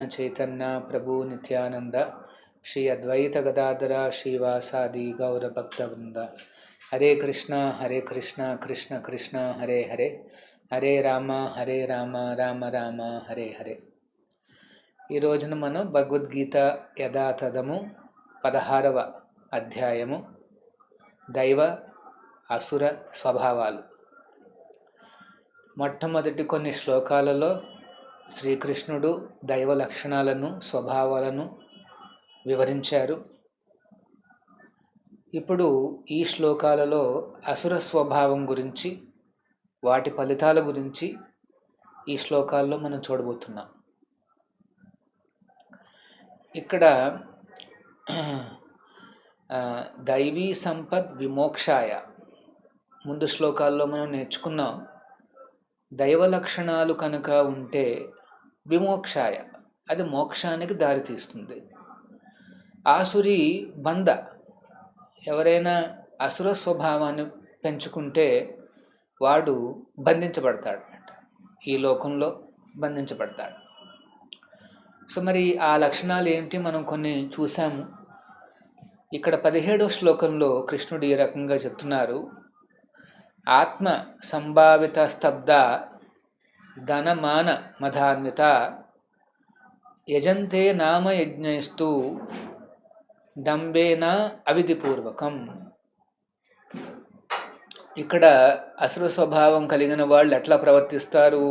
चैतन्य प्रभु नित्यानंद श्री अद्वैत गदाधर श्रीवासादि गौर भक्तवृंद। हरे कृष्णा कृष्ण कृष्ण हरे हरे, हरे राम राम राम हरे हरे। ఈ రోజున మనం భగవద్గీత యథాతథము 16వ అధ్యాయము దైవ అసుర స్వభావాలు. మొట్టమొదటి కొన్ని శ్లోకాలలో శ్రీకృష్ణుడు దైవ లక్షణాలను స్వభావాలను వివరించారు. ఇప్పుడు ఈ శ్లోకాలలో అసుర స్వభావం గురించి, వాటి ఫలితాల గురించి ఈ శ్లోకాల్లో మనం చూడబోతున్నాం. ఇక్కడ దైవీ సంపద్ విమోక్షాయ, ముందు శ్లోకాల్లో మనం నేర్చుకున్నాం. దైవ లక్షణాలు కనుక ఉంటే విమోక్షాయ, అది మోక్షానికి దారితీస్తుంది. ఆసురి బంధ, ఎవరైనా అసుర స్వభావాన్ని పెంచుకుంటే వాడు బంధించబడతాడు, ఈ లోకంలో బంధించబడతాడు. సో మరి ఆ లక్షణాలు ఏంటి మనం కొన్ని చూసాము. ఇక్కడ 17వ శ్లోకంలో కృష్ణుడు ఈ రకంగా చెప్తున్నారు. ఆత్మ సంభావిత స్తబ్ద ధనమాన మధాన్విత యజంతే నామ యజ్ఞైస్తు డంబేన అవిధిపూర్వకం. ఇక్కడ అసుర స్వభావం కలిగిన వాళ్ళు ఎట్లా ప్రవర్తిస్తారు?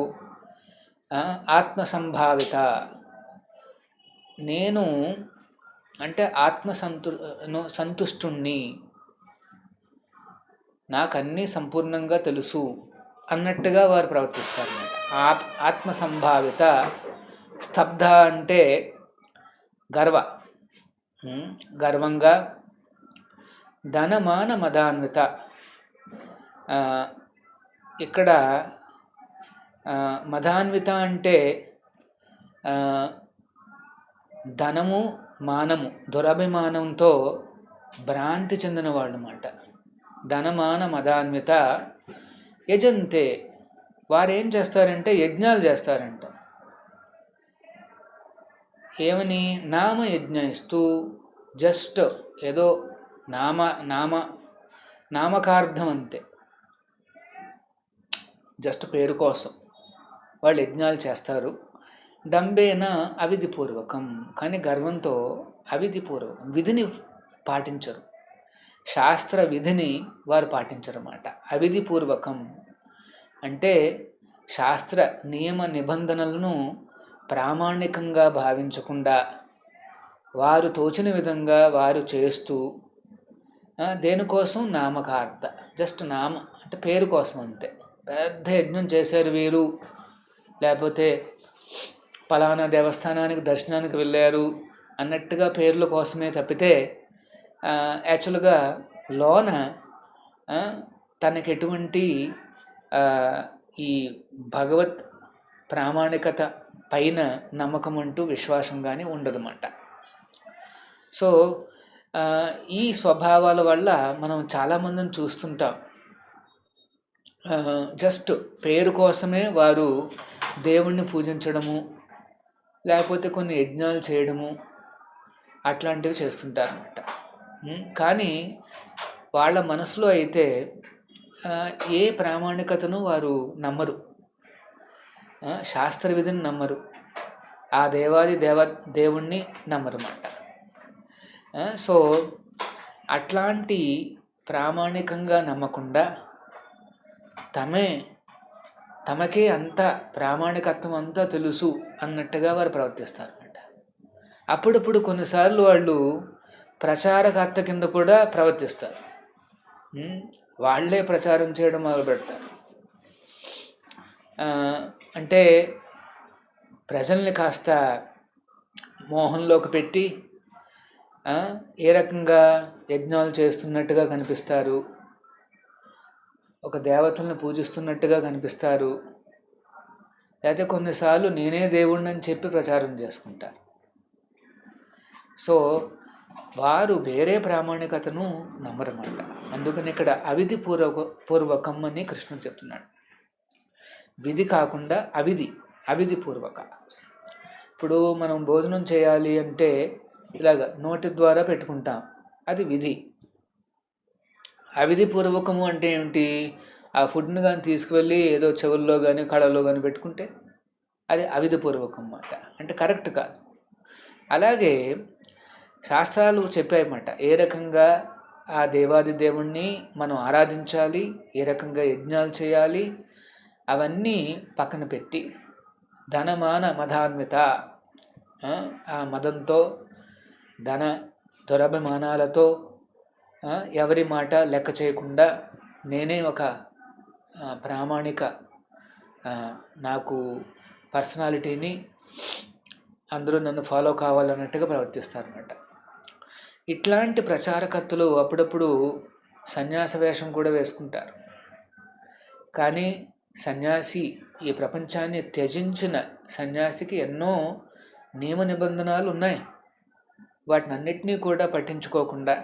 ఆత్మ సంభావిత, నేను అంటే ఆత్మ సంతుష్టుణ్ణి, నాకన్నీ సంపూర్ణంగా తెలుసు అన్నట్టుగా వారు ప్రవర్తిస్తారు అన్నమాట. ఆత్మ సంభావిత. స్తబ్ధ అంటే గర్వంగా. ధనమాన మదాన్విత, ఇక్కడ మదాన్విత అంటే ధనము మానము దురభిమానంతో భ్రాంతి చెందిన వాళ్ళు అన్నమాట. ధనమాన మదాన్విత యజంతే, వారేం చేస్తారంటే యజ్ఞాలు చేస్తారంట. ఏమని? నామ యజ్ఞయిస్తూ, జస్ట్ ఏదో నామకార్థం అంతే, జస్ట్ పేరు కోసం వాళ్ళు యజ్ఞాలు చేస్తారు. డంబేన అవిధిపూర్వకం, కానీ గర్వంతో అవిధిపూర్వకం, విధిని పాటించరు, శాస్త్ర విధిని వారు పాటించరు అన్నమాట. అవిధిపూర్వకం అంటే శాస్త్ర నియమ నిబంధనలను ప్రామాణికంగా భావించకుండా వారు తోచిన విధంగా వారు చేస్తూ, దేనికోసం? నామకార్థ, జస్ట్ నామ అంటే పేరు కోసం అంతే. పెద్ద యజ్ఞం చేశారు వీరు, లేకపోతే పలానా దేవస్థానానికి దర్శనానికి వెళ్ళారు అన్నట్టుగా పేర్ల కోసమే తప్పితే యాక్చువల్గా లోన తనకి ఎటువంటి ఈ భగవత్ ప్రామాణికత పైన నమ్మకం అంటూ విశ్వాసం కానీ ఉండదన్నమాట. సో ఈ స్వభావాల వల్ల మనం చాలామందిని చూస్తుంటాం. జస్ట్ పేరు కోసమే వారు దేవుణ్ణి పూజించడము, లేకపోతే కొన్ని యజ్ఞాలు చేయడము, అట్లాంటివి చేస్తుంటారన్నమాట. కానీ వాళ్ళ మనసులో అయితే ఏ ప్రామాణికతను వారు నమ్మరు, శాస్త్ర విధిని నమ్మరు, ఆ దేవుణ్ణి నమ్మరు అన్నమాట. సో అట్లాంటి ప్రామాణికంగా నమ్మకుండా తమకే అంత ప్రామాణికత్వం అంతా తెలుసు అన్నట్టుగా వారు ప్రవర్తిస్తారు అన్నమాట. అప్పుడప్పుడు కొన్నిసార్లు వాళ్ళు ప్రచారకర్త కింద కూడా ప్రవర్తిస్తారు. వాళ్ళే ప్రచారం చేయడం మొదలు పెడతారు. అంటే ప్రజల్ని కాస్త మోహంలోకి పెట్టి ఏ రకంగా యజ్ఞాలు చేస్తున్నట్టుగా కనిపిస్తారు, ఒక దేవతలను పూజిస్తున్నట్టుగా కనిపిస్తారు, లేకపోతే కొన్నిసార్లు నేనే దేవుణ్ణి అని చెప్పి ప్రచారం చేసుకుంటారు. సో వారు వేరే ప్రామాణికతను నమ్మరన్నమాట. అందుకని ఇక్కడ అవిధి పూర్వకం అని కృష్ణుడు చెప్తున్నాడు. విధి కాకుండా అవిధి పూర్వక. ఇప్పుడు మనం భోజనం చేయాలి అంటే ఇలాగ నోటి ద్వారా పెట్టుకుంటాం, అది విధి. అవిధిపూర్వకము అంటే ఏమిటి? ఆ ఫుడ్ని కానీ తీసుకువెళ్ళి ఏదో చెవుల్లో కానీ కళ్ళల్లో కానీ పెట్టుకుంటే అది అవిధిపూర్వకం అన్నమాట, అంటే కరెక్ట్ కాదు. అలాగే శాస్త్రాలు చెప్పాయన్నమాట, ఏ రకంగా ఆ దేవాది దేవుణ్ణి మనం ఆరాధించాలి, ఏ రకంగా యజ్ఞాలు చేయాలి, అవన్నీ పక్కన పెట్టి ధనమాన మదాన్విత, ఆ మదంతో ధన దురభిమానాలతో ఎవరి మాట లెక్క చేయకుండా నేనే ఒక ప్రామాణిక నాకు పర్సనాలిటీని, అందరూ నన్ను ఫాలో కావాలన్నట్టుగా ప్రవర్తిస్తారన్నమాట. ఇట్లాంటి ప్రచారకర్తలు అప్పుడప్పుడు సన్యాస వేషం కూడా వేసుకుంటారు. కానీ సన్యాసి, ఈ ప్రపంచాన్ని త్యజించిన సన్యాసికి ఎన్నో నియమ నిబంధనలు ఉన్నాయి. వాటిని అన్నిటినీ కూడా పట్టించుకోకుండా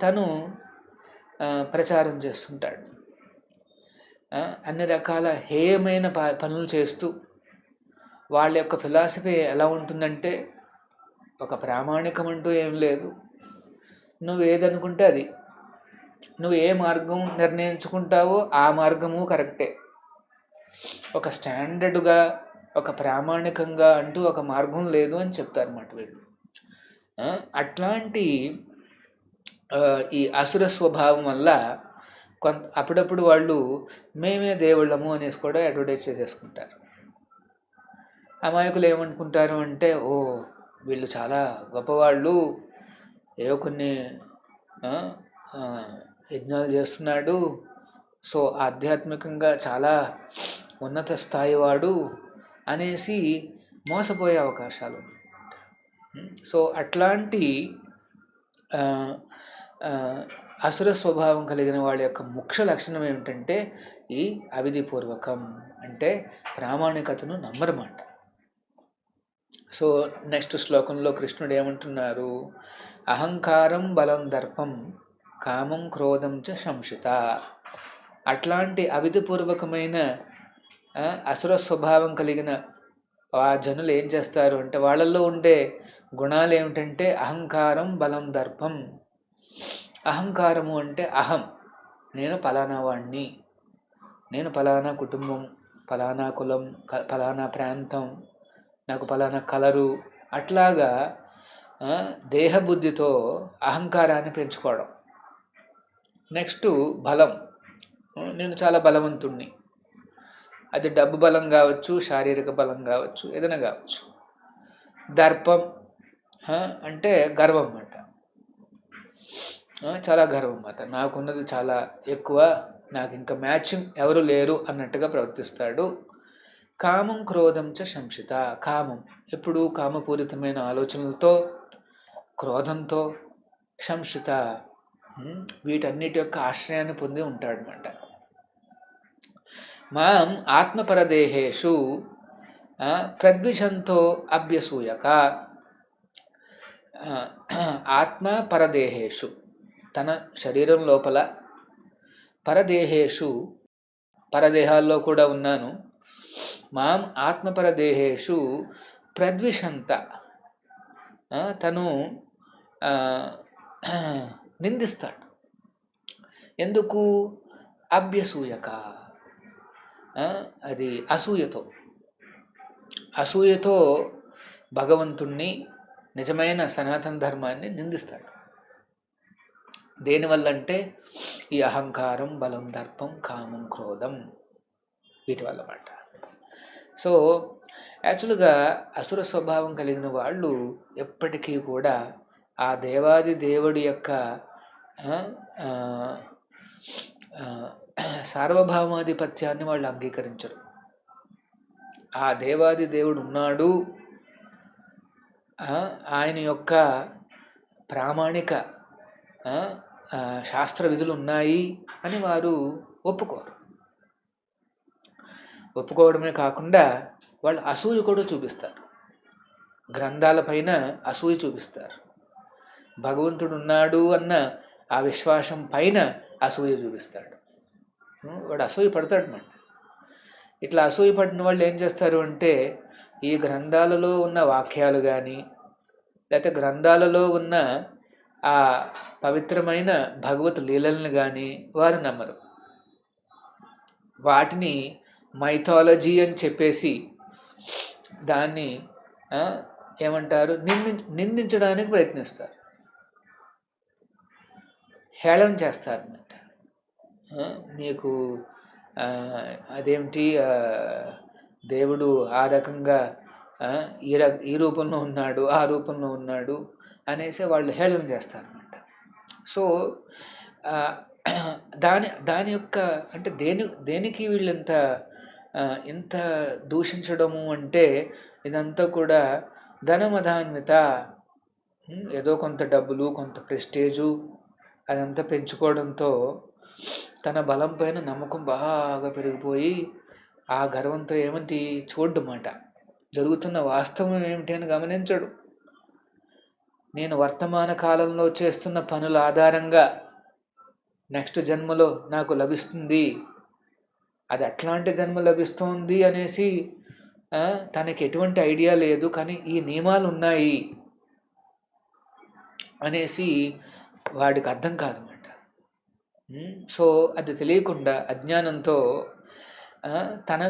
తను ప్రచారం చేస్తుంటాడు. అన్ని రకాల హేయమైన పనులు చేస్తూ, వాళ్ళ యొక్క ఫిలాసఫీ ఎలా ఉంటుందంటే, ఒక ప్రామాణికం అంటూ ఏం లేదు, నువ్వు ఏదనుకుంటే అది, నువ్వు ఏ మార్గం నిర్ణయించుకుంటావో ఆ మార్గము కరెక్టే. ఒక స్టాండర్డ్గా, ఒక ప్రామాణికంగా అంటూ ఒక మార్గం లేదు అని చెప్తారన్నమాట వీళ్ళు. అట్లాంటి ఈ అసుర స్వభావం వల్ల అప్పుడప్పుడు వాళ్ళు మేమే దేవుళ్ళము అనేసి కూడా అడ్వర్టైజ్ చేసేసుకుంటారు. అమాయకులు ఏమనుకుంటారు అంటే, ఓ వీళ్ళు చాలా గొప్పవాళ్ళు, ఏవో కొన్ని యజ్ఞాలు చేస్తున్నాడు, సో ఆధ్యాత్మికంగా చాలా ఉన్నత స్థాయి వాడు అనేసి మోసపోయే అవకాశాలు. సో అట్లాంటి అసుర స్వభావం కలిగిన వాళ్ళ యొక్క ముఖ్య లక్షణం ఏమిటంటే ఈ అవిధిపూర్వకం, అంటే ప్రామాణికతను నమ్మరమాట. సో నెక్స్ట్ శ్లోకంలో కృష్ణుడు ఏమంటున్నారు? అహంకారం బలం దర్పం కామం క్రోధం చ సంశిత. అట్లాంటి అవిధిపూర్వకమైన అసుర స్వభావం కలిగిన ఆ జనులు ఏం చేస్తారు అంటే, వాళ్ళల్లో ఉండే గుణాలు ఏమిటంటే అహంకారం బలం దర్పం. అహంకారము అంటే అహం, నేను ఫలానా వాణ్ణి, నేను ఫలానా కుటుంబం, ఫలానా కులం, ఫలానా ప్రాంతం, నాకు ఫలానా కలరు, అట్లాగా దేహబుద్ధితో అహంకారాన్ని పెంచుకోవడం. నెక్స్ట్ బలం, నేను చాలా బలవంతుణ్ణి, అది డబ్బు బలం కావచ్చు, శారీరక బలం కావచ్చు, ఏదైనా కావచ్చు. దర్పం అంటే గర్వం అన్నమాట, చాలా గర్వం అన్నమాట, నాకున్నది చాలా ఎక్కువ, నాకు ఇంకా మ్యాచింగ్ ఎవరు లేరు అన్నట్టుగా ప్రవర్తిస్తాడు. కామం క్రోధం చ సంశిత. కామం ఎప్పుడు కామపూరితమైన ఆలోచనలతో, క్రోధంతో, సంశిత వీటన్నిటి యొక్క ఆశ్రయాన్ని పొంది ఉంటాడనమాట. మాం ఆత్మపరదేహేషు ప్రద్విషంతో అభ్యసూయక. ఆత్మ పరదేహేషు, తన శరీరం లోపల, పరదేహేషు పరదేహాల్లో కూడా ఉన్నాను, మాం ఆత్మపరదేహేషు ప్రద్విషంత, తను నిందిస్తాడు. ఎందుకు? అభ్యసూయక, అది అసూయతో. అసూయతో భగవంతుణ్ణి, నిజమైన సనాతన ధర్మాన్ని నిందిస్తాడు. దేనివల్ల అంటే ఈ అహంకారం బలం దర్పం కామం క్రోధం వీటి వల్ల మాట. సో యాక్చువల్గా అసుర స్వభావం కలిగిన వాళ్ళు ఎప్పటికీ కూడా ఆ దేవాది దేవుడి యొక్క సార్వభౌమాధిపత్యాన్ని వాళ్ళు అంగీకరించరు. ఆ దేవాది దేవుడు ఉన్నాడు, ఆయన యొక్క ప్రామాణిక శాస్త్ర విధులు ఉన్నాయి అని వారు ఒప్పుకోరు. ఒప్పుకోవడమే కాకుండా వాళ్ళు అసూయ కూడా చూపిస్తారు. గ్రంథాలపైన అసూయ చూపిస్తారు. భగవంతుడు ఉన్నాడు అన్న ఆ విశ్వాసం పైన అసూయ చూపిస్తాడు. వాడు అసూయ పడతాడు అన్నమాట. ఇట్లా అసూయ పడిన వాళ్ళు ఏం చేస్తారు అంటే, ఈ గ్రంథాలలో ఉన్న వాక్యాలు కానీ లేకపోతే గ్రంథాలలో ఉన్న ఆ పవిత్రమైన భగవత్ లీలలను కానీ వారు నమ్మరు. వాటిని మైథాలజీ అని చెప్పేసి దాన్ని ఏమంటారు, నిందించడానికి ప్రయత్నిస్తారు, హేళన చేస్తారన్నమాట. మీకు అదేమిటి దేవుడు ఆ రకంగా ఈ రూపంలో ఉన్నాడు, ఆ రూపంలో ఉన్నాడు అనేసి వాళ్ళు హేళన చేస్తారన్నమాట. సో దాని యొక్క అంటే దేనికి వీళ్ళంత ఇంత దూషించడము అంటే ఇదంతా కూడా ధనమధాన్విత, ఏదో కొంత డబ్బులు, కొంత ప్రెస్టేజు అదంతా పెంచుకోవడంతో తన బలం పైన నమ్మకం బాగా పెరిగిపోయి ఆ గర్వంతో ఏమిటి చూడమాట, జరుగుతున్న వాస్తవం ఏమిటి అని గమనించడు. నేను వర్తమాన కాలంలో చేస్తున్న పనుల ఆధారంగా నెక్స్ట్ జన్మలో నాకు లభిస్తుంది, అది అట్లాంటి జన్మ లభిస్తోంది అనేసి తనకి ఎటువంటి ఐడియా లేదు, కానీ ఈ నియమాలు ఉన్నాయి అనేసి వాడికి అర్థం కాదన్నమాట. సో అది తెలియకుండా అజ్ఞానంతో తన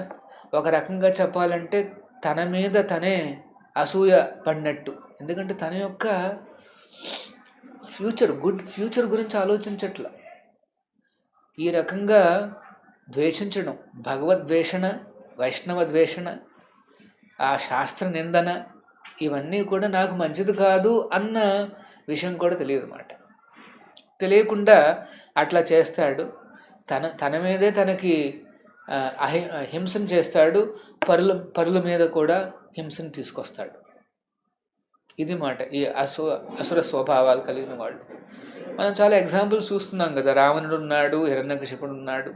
ఒక రకంగా చెప్పాలంటే తన మీద తనే అసూయ పడినట్టు. ఎందుకంటే తన యొక్క గుడ్ ఫ్యూచర్ గురించి ఆలోచించట్ల. ఈ రకంగా ద్వేషించడం, భగవద్వేషణ, వైష్ణవ ద్వేషణ, ఆ శాస్త్ర నిందన, ఇవన్నీ కూడా నాకు మంచిది కాదు అన్న విషయం కూడా తెలియదు అన్నమాట. తెలియకుండా అట్లా చేస్తాడు. తన మీదే తనకి హింసను చేస్తాడు, పరుల మీద కూడా హింసను తీసుకొస్తాడు. ఇది మాట ఈ అసుర స్వభావాలు కలిగిన వాళ్ళు. మనం చాలా ఎగ్జాంపుల్స్ చూస్తున్నాం కదా. రావణుడు ఉన్నాడు, హిరణ్యకశిపుడు ఉన్నాడు.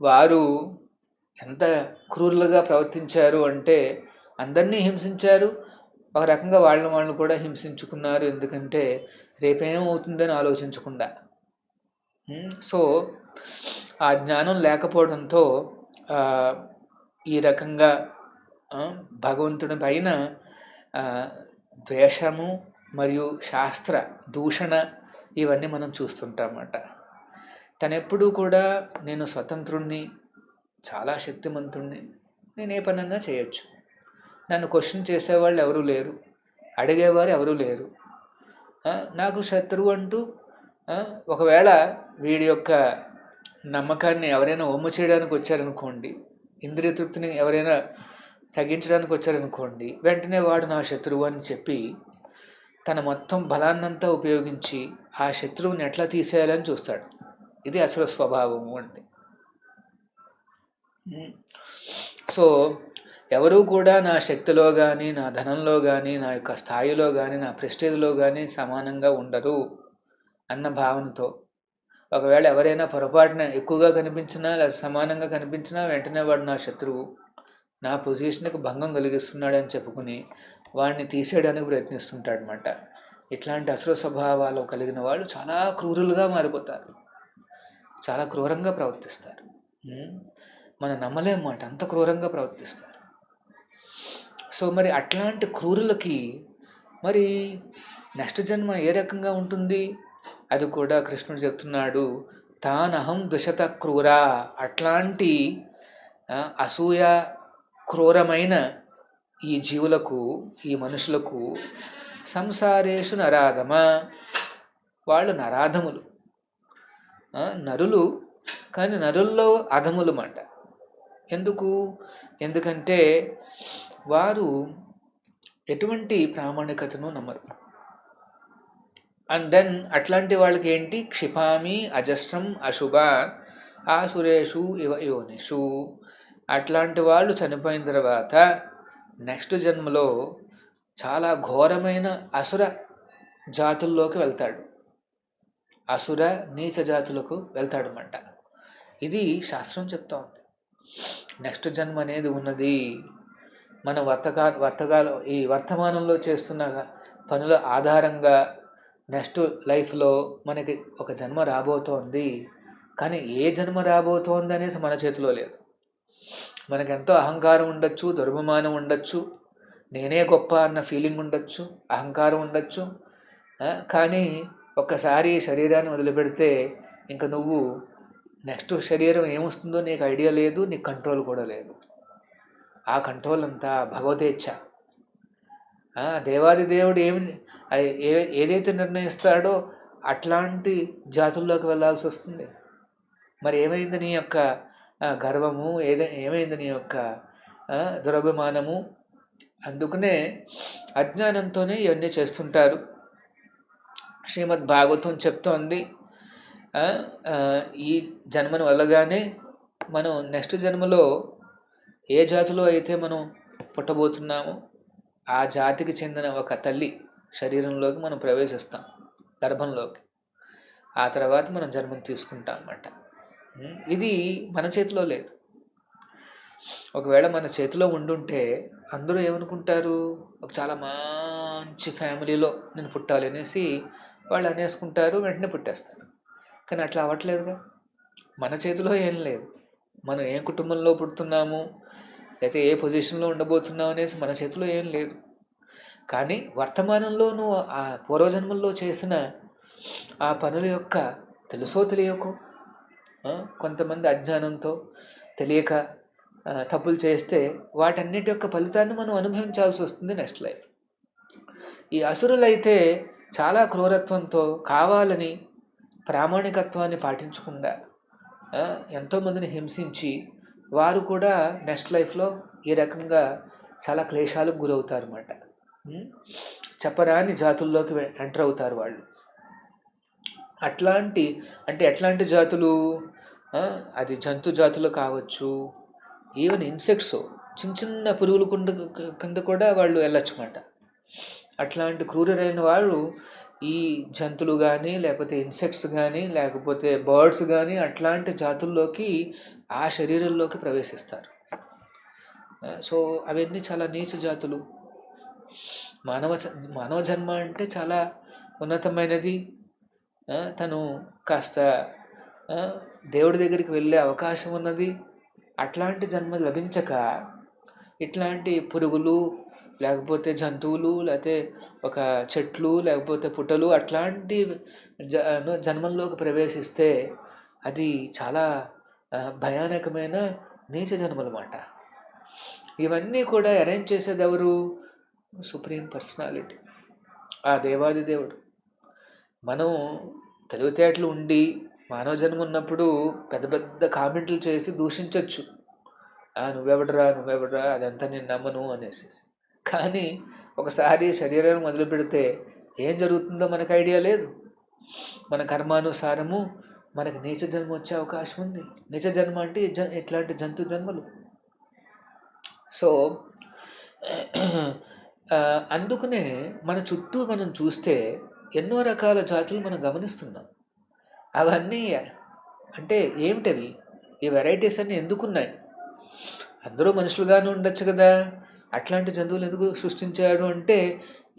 వారు ఎంత క్రూరులుగా ప్రవర్తించారు అంటే అందరినీ హింసించారు, ఒక రకంగా వాళ్ళను కూడా హింసించుకున్నారు. ఎందుకంటే రేపేమవుతుందని ఆలోచించకుండా. సో ఆ జ్ఞానం లేకపోవడంతో ఈ రకంగా భగవంతుడి పైన ద్వేషము మరియు శాస్త్ర దూషణ ఇవన్నీ మనం చూస్తుంటామన్నమాట. తనెప్పుడూ కూడా నేను స్వతంత్రుణ్ణి, చాలా శక్తిమంతుణ్ణి, నేను ఏ పనన్నా చేయొచ్చు, నన్ను క్వశ్చన్ చేసేవాళ్ళు ఎవరూ లేరు, అడిగేవారు ఎవరూ లేరు, నాకు శత్రువు అంటూ ఒకవేళ వీడి యొక్క నమ్మకాన్ని ఎవరైనా ఒమ్ము చేయడానికి వచ్చారనుకోండి, ఇంద్రియ తృప్తిని ఎవరైనా తగ్గించడానికి వచ్చారనుకోండి, వెంటనే వాడు నా శత్రువు అని చెప్పి తన మొత్తం బలాన్నంతా ఉపయోగించి ఆ శత్రువుని ఎట్లా తీసేయాలని చూస్తాడు. ఇది అసలు స్వభావము అంటే. సో ఎవరూ కూడా నా శక్తిలో కానీ, నా ధనంలో కానీ, నా యొక్క స్థాయిలో కానీ, నా ప్రెస్టేజ్లో కానీ సమానంగా ఉండరు అన్న భావనతో ఒకవేళ ఎవరైనా పొరపాటున ఎక్కువగా కనిపించినా లేదా సమానంగా కనిపించినా వెంటనే వాడు నా శత్రువు, నా పొజిషన్కి భంగం కలిగిస్తున్నాడని చెప్పుకుని వాడిని తీసేయడానికి ప్రయత్నిస్తుంటాడనమాట. ఇట్లాంటి అసుర స్వభావాలు కలిగిన వాళ్ళు చాలా క్రూరులుగా మారిపోతారు, చాలా క్రూరంగా ప్రవర్తిస్తారు. మనం నమ్మలేమన్నమాట, అంత క్రూరంగా ప్రవర్తిస్తారు. సో మరి అట్లాంటి క్రూరులకి మరి నెక్స్ట్ జన్మ ఏ రకంగా ఉంటుంది అది కూడా కృష్ణుడు చెప్తున్నాడు. తానహం ద్విషత క్రూరా, అట్లాంటి అసూయ క్రూరమైన ఈ జీవులకు, ఈ మనుషులకు సంసారేషు నరాధమ, వాళ్ళు నరాధములు, నరులు కానీ నరుల్లో అధములు మాట. ఎందుకంటే వారు ఎటువంటి ప్రామాణికతను నమ్మరు. అండ్ దెన్ అట్లాంటి వాళ్ళకి ఏంటి, క్షిపామి అజస్రం అశుభ ఆసురేషు ఇవ యోనిషు. అట్లాంటి వాళ్ళు చనిపోయిన తర్వాత నెక్స్ట్ జన్మలో చాలా ఘోరమైన అసుర జాతుల్లోకి వెళ్తాడు, అసుర నీచ జాతులకు వెళ్తాడన్నమాట. ఇది శాస్త్రం చెప్తా ఉంది. నెక్స్ట్ జన్మ అనేది ఉన్నది. మన వర్తకాలు ఈ వర్తమానంలో చేస్తున్న పనుల ఆధారంగా నెక్స్ట్ లైఫ్లో మనకి ఒక జన్మ రాబోతోంది. కానీ ఏ జన్మ రాబోతోంది అనేసి మన చేతిలో లేదు. మనకెంతో అహంకారం ఉండొచ్చు, దుర్భిమానం ఉండొచ్చు, నేనే గొప్ప అన్న ఫీలింగ్ ఉండొచ్చు, అహంకారం ఉండొచ్చు. కానీ ఒక్కసారి శరీరాన్ని వదిలిపెడితే ఇంక నువ్వు నెక్స్ట్ శరీరం ఏమొస్తుందో నీకు ఐడియా లేదు, నీకు కంట్రోల్ కూడా లేదు. ఆ కంట్రోల్ అంతా భగవదేచ్ఛ. దేవాది దేవుడు ఏదైతే నిర్ణయిస్తాడో అట్లాంటి జాతుల్లోకి వెళ్ళాల్సి వస్తుంది. మరి ఏమైంది నీ యొక్క గర్వము, ఏమైంది నీ యొక్క దురభిమానము? అందుకనే అజ్ఞానంతోనే ఇవన్నీ చేస్తుంటారు. శ్రీమద్ భాగవతం చెప్తోంది, ఈ జన్మను వల్లగానే మనం నెక్స్ట్ జన్మలో ఏ జాతిలో అయితే మనం పుట్టబోతున్నామో ఆ జాతికి చెందిన ఒక తల్లి శరీరంలోకి మనం ప్రవేశిస్తాం, గర్భంలోకి. ఆ తర్వాత మనం జన్మను తీసుకుంటాం అన్నమాట. ఇది మన చేతిలో లేదు. ఒకవేళ మన చేతిలో ఉండుంటే అందరూ ఏమనుకుంటారు, ఒక చాలా మంచి ఫ్యామిలీలో నేను పుట్టాలి అనేసి వాళ్ళు అనేసుకుంటారు, వెంటనే పుట్టేస్తారు. కానీ అట్లా అవ్వట్లేదుగా. మన చేతిలో ఏం లేదు. మనం ఏ కుటుంబంలో పుడుతున్నాము, లేకపోతే ఏ పొజిషన్లో ఉండబోతున్నాం అనేసి మన చేతిలో ఏం లేదు. కానీ వర్తమానంలో నువ్వు ఆ పూర్వజన్మల్లో చేసిన ఆ పనుల యొక్క తెలుసో తెలియకో, కొంతమంది అజ్ఞానంతో తెలియక తప్పులు చేస్తే వాటన్నిటి యొక్క ఫలితాన్ని మనం అనుభవించాల్సి వస్తుంది నెక్స్ట్ లైఫ్. ఈ అసురులైతే చాలా క్రూరత్వంతో కావాలని ప్రామాణికత్వాన్ని పాటించకుండా ఎంతోమందిని హింసించి వారు కూడా నెక్స్ట్ లైఫ్లో ఈ రకంగా చాలా క్లేశాలకు గురవుతారు అన్నమాట. చెప్పరాని జాతుల్లోకి ఎంటర్ అవుతారు వాళ్ళు. ఎట్లాంటి జాతులు? అది జంతు జాతులు కావచ్చు, ఈవెన్ ఇన్సెక్ట్స్, చిన్న చిన్న పురుగుల కింద కూడా వాళ్ళు వెళ్ళొచ్చు అన్నమాట. అట్లాంటి క్రూరులైన వాళ్ళు ఈ జంతువులు కానీ, లేకపోతే ఇన్సెక్ట్స్ కానీ, లేకపోతే బర్డ్స్ కానీ అట్లాంటి జాతుల్లోకి ఆ శరీరంలోకి ప్రవేశిస్తారు. సో అవన్నీ చాలా నీచ జాతులు. మానవ జన్మ అంటే చాలా ఉన్నతమైనది. తను కాస్త దేవుడి దగ్గరికి వెళ్ళే అవకాశం ఉన్నది. అట్లాంటి జన్మ లభించక ఇట్లాంటి పురుగులు, లేకపోతే జంతువులు, లేకపోతే ఒక చెట్లు, లేకపోతే పుట్టలు అట్లాంటి జన్మల్లోకి ప్రవేశిస్తే అది చాలా భయానకమైన నీచ జన్మలన్నమాట. ఇవన్నీ కూడా అరేంజ్ చేసేది ఎవరు? సుప్రీం పర్సనాలిటీ, ఆ దేవాది దేవుడు. మనం తెలివితేటలు ఉండి మానవ జన్మ ఉన్నప్పుడు పెద్ద పెద్ద కామెంట్లు చేసి దూషించవచ్చు, నువ్వెవడరా అదంతా నేను నమ్మను అనేసి. కానీ ఒకసారి శరీరాన్ని మొదలు పెడితే ఏం జరుగుతుందో మనకు ఐడియా లేదు. మన కర్మానుసారము మనకు నీచ జన్మ వచ్చే అవకాశం ఉంది. నీచ జన్మ అంటే ఇట్లాంటి జంతు జన్మలు. సో అందుకనే మన చుట్టూ మనం చూస్తే ఎన్నో రకాల జాతులు మనం గమనిస్తున్నాం. అవన్నీ అంటే ఏమిటవి? ఈ వెరైటీస్ అన్నీ ఎందుకున్నాయి? అందరూ మనుషులుగానే ఉండొచ్చు కదా, అట్లాంటి జంతువులు ఎందుకు సృష్టించాడు అంటే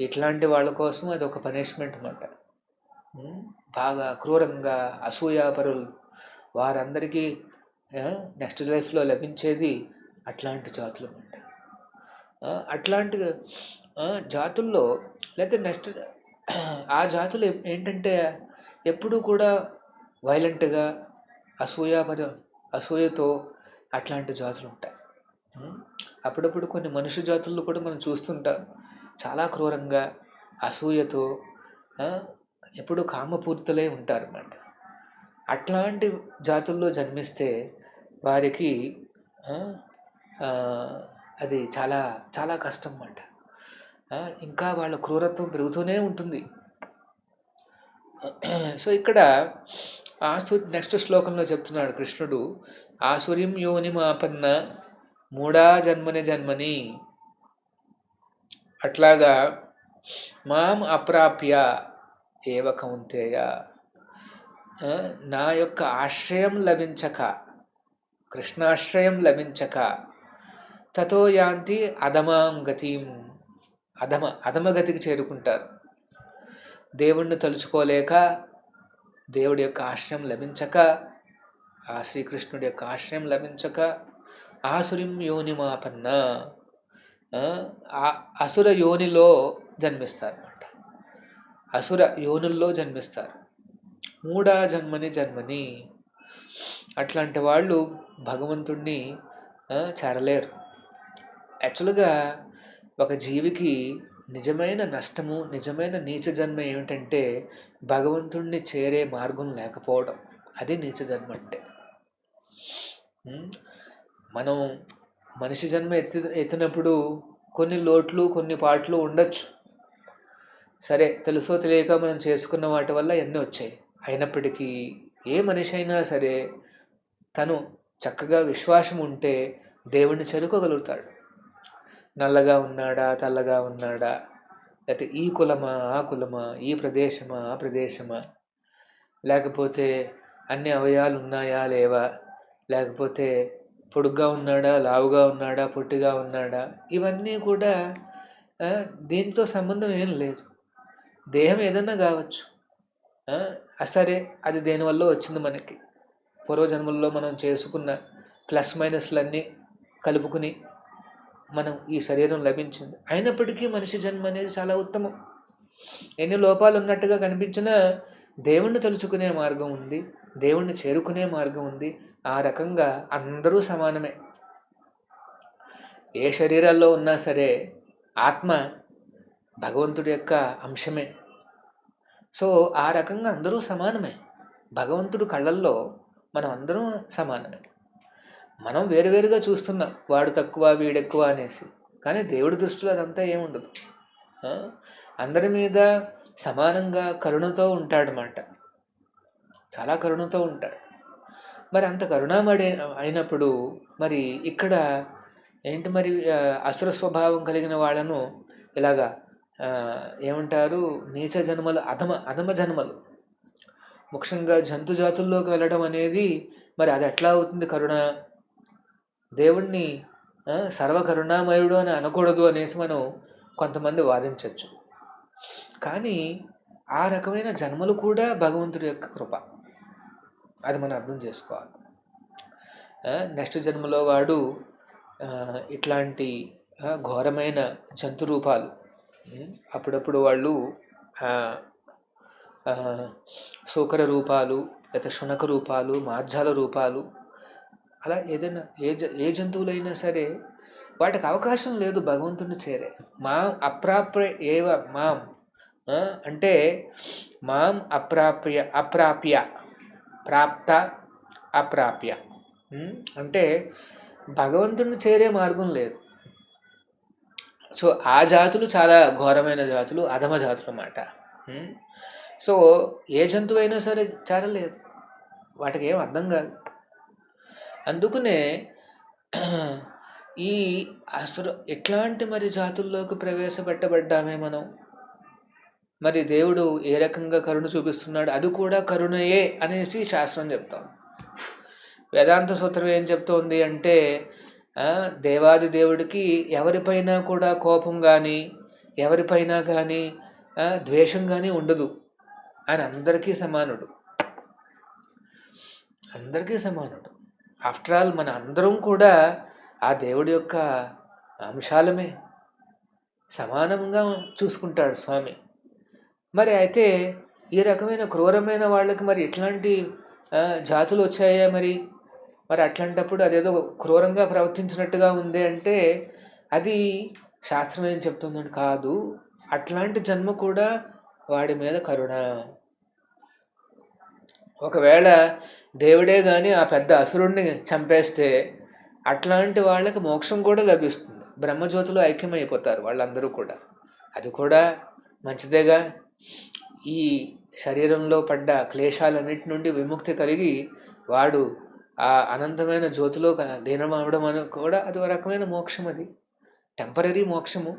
ఇట్లాంటి వాళ్ళ కోసం అది ఒక పనిష్మెంట్ అన్నమాట. బాగా క్రూరంగా అసూయాపరులు వారందరికీ నెక్స్ట్ లైఫ్లో లభించేది అట్లాంటి జాతులు అన్నమాట. అట్లాంటి జాతుల్లో లేకపోతే నెక్స్ట్ ఆ జాతులు ఏంటంటే ఎప్పుడూ కూడా వైలెంట్గా అసూయతో అట్లాంటి జాతులు ఉంటాయి. అప్పుడప్పుడు కొన్ని మనుష్య జాతుల్లో కూడా మనం చూస్తుంటాం, చాలా క్రూరంగా అసూయతో ఎప్పుడు కామపూరితులై ఉంటారన్నమాట. అట్లాంటి జాతుల్లో జన్మిస్తే వారికి అది చాలా చాలా కష్టం అన్నమాట. ఇంకా వాళ్ళ క్రూరత్వం పెరుగుతూనే ఉంటుంది. సో ఇక్కడ నెక్స్ట్ శ్లోకంలో చెప్తున్నాడు కృష్ణుడు, ఆసురిం యోనిమాపన్న మూఢా జన్మని. అట్లాగా మాం అప్రాప్య ఏవ కౌంతేయ, నా యొక్క ఆశ్రయం లభించక, కృష్ణాశ్రయం లభించక, తతో యాంతి అధమాం గతిం, అధమగతికి చేరుకుంటారు. దేవుణ్ణి తలుచుకోలేక, దేవుడి యొక్క ఆశ్రయం లభించక, ఆ శ్రీకృష్ణుడి యొక్క ఆశ్రయం లభించక ఆసురిం యోనిమాపన్న, అసుర యోనిలో జన్మిస్తారు అన్నమాట. అసుర యోనుల్లో జన్మిస్తారు. మూఢా జన్మని అట్లాంటి వాళ్ళు భగవంతుణ్ణి చేరలేరు. యాక్చువల్గా ఒక జీవికి నిజమైన నష్టము, నిజమైన నీచ జన్మ ఏమిటంటే భగవంతుణ్ణి చేరే మార్గం లేకపోవడం. అది నీచ జన్మ అంటే. మనం మనిషి జన్మ ఎత్తినప్పుడు కొన్ని లోట్లు, కొన్ని పాటలు ఉండొచ్చు. సరే, తెలుసో తెలియక మనం చేసుకున్న వాటి వల్ల ఎన్ని వచ్చాయి. అయినప్పటికీ ఏ మనిషి అయినా సరే తను చక్కగా విశ్వాసం ఉంటే దేవుణ్ణి చేరుకోగలుగుతాడు. నల్లగా ఉన్నాడా, తెల్లగా ఉన్నాడా, లేకపోతే ఈ కులమా, ఆ కులమా, ఈ ప్రదేశమా, ఆ ప్రదేశమా, లేకపోతే అన్ని అవయాలు ఉన్నాయా లేవా, లేకపోతే పొడుగ్గా ఉన్నాడా, లావుగా ఉన్నాడా, పొట్టిగా ఉన్నాడా, ఇవన్నీ కూడా దీంతో సంబంధం ఏం లేదు. దేహం ఏదన్నా కావచ్చు. సరే, అది దేనివల్ల వచ్చింది మనకి. పూర్వజన్మల్లో మనం చేసుకున్న ప్లస్ మైనస్లన్నీ కలుపుకుని మనం ఈ శరీరం లభించింది. అయినప్పటికీ మనిషి జన్మ అనేది చాలా ఉత్తమం. ఎన్ని లోపాలు ఉన్నట్టుగా కనిపించినా దేవుణ్ణి తలుచుకునే మార్గం ఉంది, దేవుణ్ణి చేరుకునే మార్గం ఉంది. ఆ రకంగా అందరూ సమానమే. ఏ శరీరాల్లో ఉన్నా సరే ఆత్మ భగవంతుడి యొక్క అంశమే. సో ఆ రకంగా అందరూ సమానమే. భగవంతుడు కళ్ళల్లో మనం అందరం సమానమే. మనం వేరువేరుగా చూస్తున్నాం, వాడు తక్కువ వీడెక్కువ అనేసి. కానీ దేవుడి దృష్టిలో అదంతా ఏముండదు. అందరి మీద సమానంగా కరుణతో ఉంటాడనమాట. చాలా కరుణతో ఉంటాడు. మరి అంత కరుణామడి అయినప్పుడు మరి ఇక్కడ ఏంటి, మరి అసుర స్వభావం కలిగిన వాళ్ళను ఇలాగా ఏమంటారు, నీచ జన్మలు, అధమ జన్మలు, ముఖ్యంగా జంతు జాతుల్లోకి వెళ్ళడం అనేది మరి అది ఎట్లా అవుతుంది? కరుణ, దేవుణ్ణి సర్వకరుణామయుడు అని అనకూడదు అనేసి మనం కొంతమంది వాదించవచ్చు. కానీ ఆ రకమైన జన్మలు కూడా భగవంతుడి యొక్క కృప. అది మనం అర్థం చేసుకోవాలి. నెక్స్ట్ జన్మలో వాడు ఇట్లాంటి ఘోరమైన జంతు రూపాలు, అప్పుడప్పుడు వాళ్ళు శూకర రూపాలు, లేదా శునక రూపాలు, మార్జాల రూపాలు, అలా ఏదైనా ఏ జంతువులైనా సరే వాటికి అవకాశం లేదు భగవంతుని చేరే. మాం అప్రాప్య ఏవ మాం అంటే మాం అప్రాప్య ప్రాప్త అప్రాప్య అంటే భగవంతుని చేరే మార్గం లేదు. సో ఆ జాతులు చాలా ఘోరమైన జాతులు, అధమ జాతులు అన్నమాట. సో ఏ జంతువైనా సరే చేరలేదు, వాటికి ఏం అర్థం కాదు. అందుకనే ఈ అసలు ఎట్లాంటి మరి జాతుల్లోకి ప్రవేశపెట్టబడ్డామే మనం. మరి దేవుడు ఏ రకంగా కరుణ చూపిస్తున్నాడు, అది కూడా కరుణయే అనేసి శాస్త్రం చెప్తాం. వేదాంత సూత్రం ఏం చెప్తోంది అంటే దేవాది దేవుడికి ఎవరిపైనా కూడా కోపం కానీ, ఎవరిపైనా కానీ ద్వేషం కానీ ఉండదు. ఆయన అందరికీ సమానుడు, అందరికీ సమానుడు. ఆఫ్టర్ ఆల్ మన అందరం కూడా ఆ దేవుడి యొక్క అంశాలమే, సమానంగా చూసుకుంటాడు స్వామి. మరి అయితే ఈ రకమైన క్రూరమైన వాళ్ళకి మరి ఎట్లాంటి జాతులు వచ్చాయా? మరి అట్లాంటప్పుడు అదేదో క్రూరంగా ప్రవర్తించినట్టుగా ఉంది అంటే అది శాస్త్రం ఏం చెప్తుందని కాదు. అట్లాంటి జన్మ కూడా వాడి మీద కరుణ. ఒకవేళ దేవుడే కానీ ఆ పెద్ద అసురుణ్ణి చంపేస్తే అట్లాంటి వాళ్ళకి మోక్షం కూడా లభిస్తుంది. బ్రహ్మజ్యోతిలో ఐక్యమైపోతారు వాళ్ళందరూ కూడా. అది కూడా మంచిదేగా. ఈ శరీరంలో పడ్డ క్లేశాలన్నిటి నుండి విముక్తి కలిగి వాడు ఆ అనంతమైన జ్యోతిలో లీనమవడం అని కూడా అది ఒక రకమైన మోక్షం. అది టెంపరీ మోక్షము,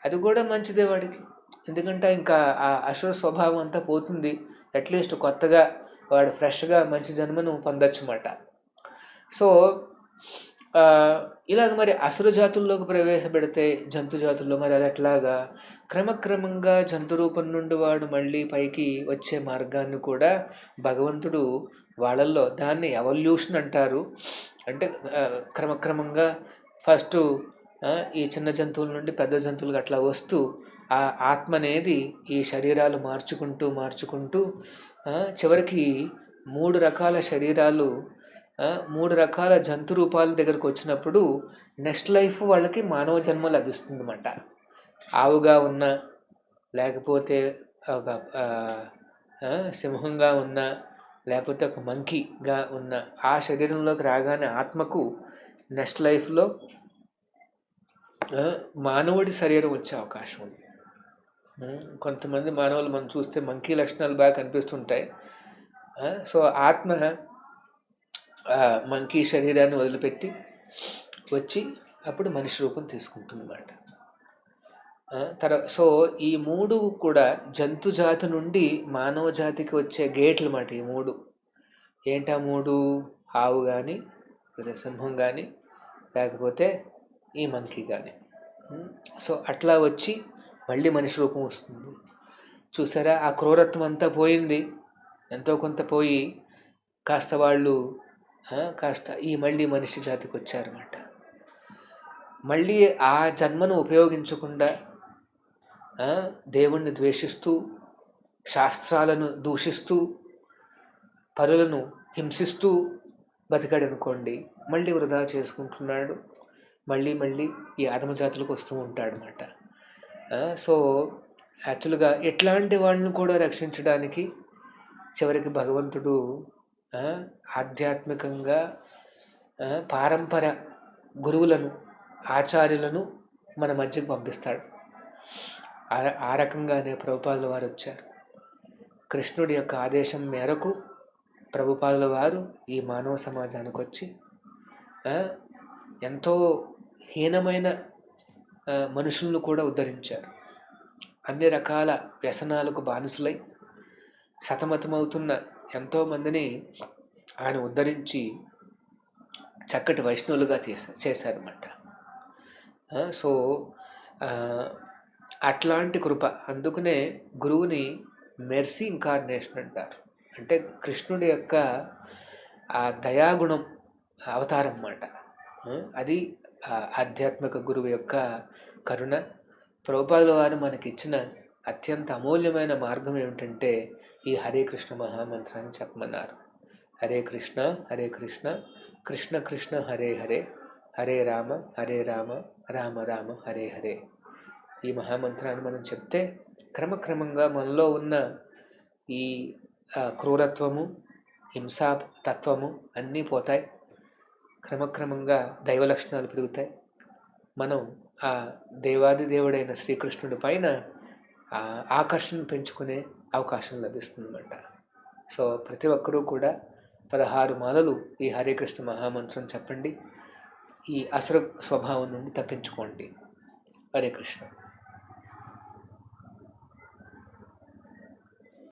అది కూడా మంచిదే వాడికి. ఎందుకంటే ఇంకా ఆ అసుర స్వభావం అంతా పోతుంది. అట్లీస్ట్ కొత్తగా వాడు ఫ్రెష్గా మంచి జన్మను పొందొచ్చన్నమాట. సో ఇలాగ మరి అసుర జాతుల్లోకి ప్రవేశపెడితే జంతు జాతుల్లో మరి అది ఎట్లాగా? క్రమక్రమంగా జంతు రూపం నుండి వాడు మళ్ళీ పైకి వచ్చే మార్గాన్ని కూడా భగవంతుడు వాళ్ళల్లో దాన్ని ఎవల్యూషన్ అంటారు. అంటే క్రమక్రమంగా ఫస్ట్ ఈ చిన్న జంతువుల నుండి పెద్ద జంతువులకు అట్లా వస్తూ ఆ ఆత్మ అనేది ఈ శరీరాలు మార్చుకుంటూ చివరికి 3 రకాల శరీరాలు 3 రకాల జంతు రూపాల దగ్గరకు వచ్చినప్పుడు నెక్స్ట్ లైఫ్ వాళ్ళకి మానవ జన్మ లభిస్తుందన్నమాట. ఆవుగా ఉన్న, లేకపోతే ఒక సింహంగా ఉన్న, లేకపోతే ఒక మంకీగా ఉన్న ఆ శరీరంలోకి రాగానే ఆత్మకు నెక్స్ట్ లైఫ్లో మానవుడి శరీరం వచ్చే అవకాశం ఉంది. కొంతమంది మానవులు మనం చూస్తే మంకీ లక్షణాలు బాగా కనిపిస్తుంటాయి. సో ఆత్మ మంకీ శరీరాన్ని వదిలిపెట్టి వచ్చి అప్పుడు మనిషి రూపం తీసుకుంటుందన్నమాట. సో ఈ 3 కూడా జంతు జాతి నుండి మానవ జాతికి వచ్చే గేట్లు మాట. ఈ 3 ఏంటా 3? ఆవు కానీ, లేదా సింహం కానీ, లేకపోతే ఈ మంకీ కానీ. సో అట్లా వచ్చి మళ్ళీ మనిషి రూపం వస్తుంది. చూసారా, ఆ క్రూరత్వం అంతా పోయింది, ఎంతో కొంత పోయి కాస్త వాళ్ళు కాస్త ఈ మళ్ళీ మనిషి జాతికి వచ్చారన్నమాట. మళ్ళీ ఆ జన్మను ఉపయోగించకుండా దేవుణ్ణి ద్వేషిస్తూ, శాస్త్రాలను దూషిస్తూ, పరులను హింసిస్తూ బతికాడు అనుకోండి, మళ్ళీ వృధా చేసుకుంటున్నాడు, మళ్ళీ ఈ ఆదమజాతులకు వస్తూ ఉంటాడు అన్నమాట. సో యాక్చువల్గా ఇట్లాంటి వాళ్ళని కూడా రక్షించడానికి చివరికి భగవంతుడు ఆధ్యాత్మికంగా పారంపర గురువులను, ఆచార్యులను మన మధ్యకు పంపిస్తాడు. ఆ రకంగానే ప్రభుపాదుల వారు వచ్చారు. కృష్ణుడి యొక్క ఆదేశం మేరకు ప్రభుపాదుల వారు ఈ మానవ సమాజానికి వచ్చి ఎంతో హీనమైన మనుషులను కూడా ఉద్ధరించారు. అన్ని రకాల వ్యసనాలకు బానిసులై సతమతమవుతున్న ఎంతోమందిని ఆయన ఉద్ధరించి చక్కటి వైష్ణవులుగా చేశారన్నమాట. సో అట్లాంటి కృప, అందుకనే గురువుని మెర్సీ ఇన్కార్నేషన్ అంటారు. అంటే కృష్ణుడి యొక్క ఆ దయాగుణం అవతారం అన్నమాట. అది ఆధ్యాత్మిక గురువు యొక్క కరుణ. ప్రభుపాదుల వారు మనకిచ్చిన అత్యంత అమూల్యమైన మార్గం ఏమిటంటే ఈ హరే కృష్ణ మహామంత్రాన్ని చెప్పమన్నారు. హరే కృష్ణ కృష్ణ కృష్ణ హరే హరే, హరే రామ రామ రామ హరే హరే. ఈ మహామంత్రాన్ని మనం చెప్తే క్రమక్రమంగా మనలో ఉన్న ఈ క్రూరత్వము, హింసా తత్వము అన్నీ పోతాయి. క్రమక్రమంగా దైవ లక్షణాలు పెరుగుతాయి. మనం ఆ దేవాది దేవుడైన శ్రీకృష్ణుడి పైన ఆకర్షణ పెంచుకునే అవకాశం లభిస్తుందన్నమాట. సో ప్రతి ఒక్కరూ కూడా 16 మాలలు ఈ హరే కృష్ణ మహామంత్రం చెప్పండి. ఈ అసుర స్వభావం నుండి తప్పించుకోండి. హరే కృష్ణ.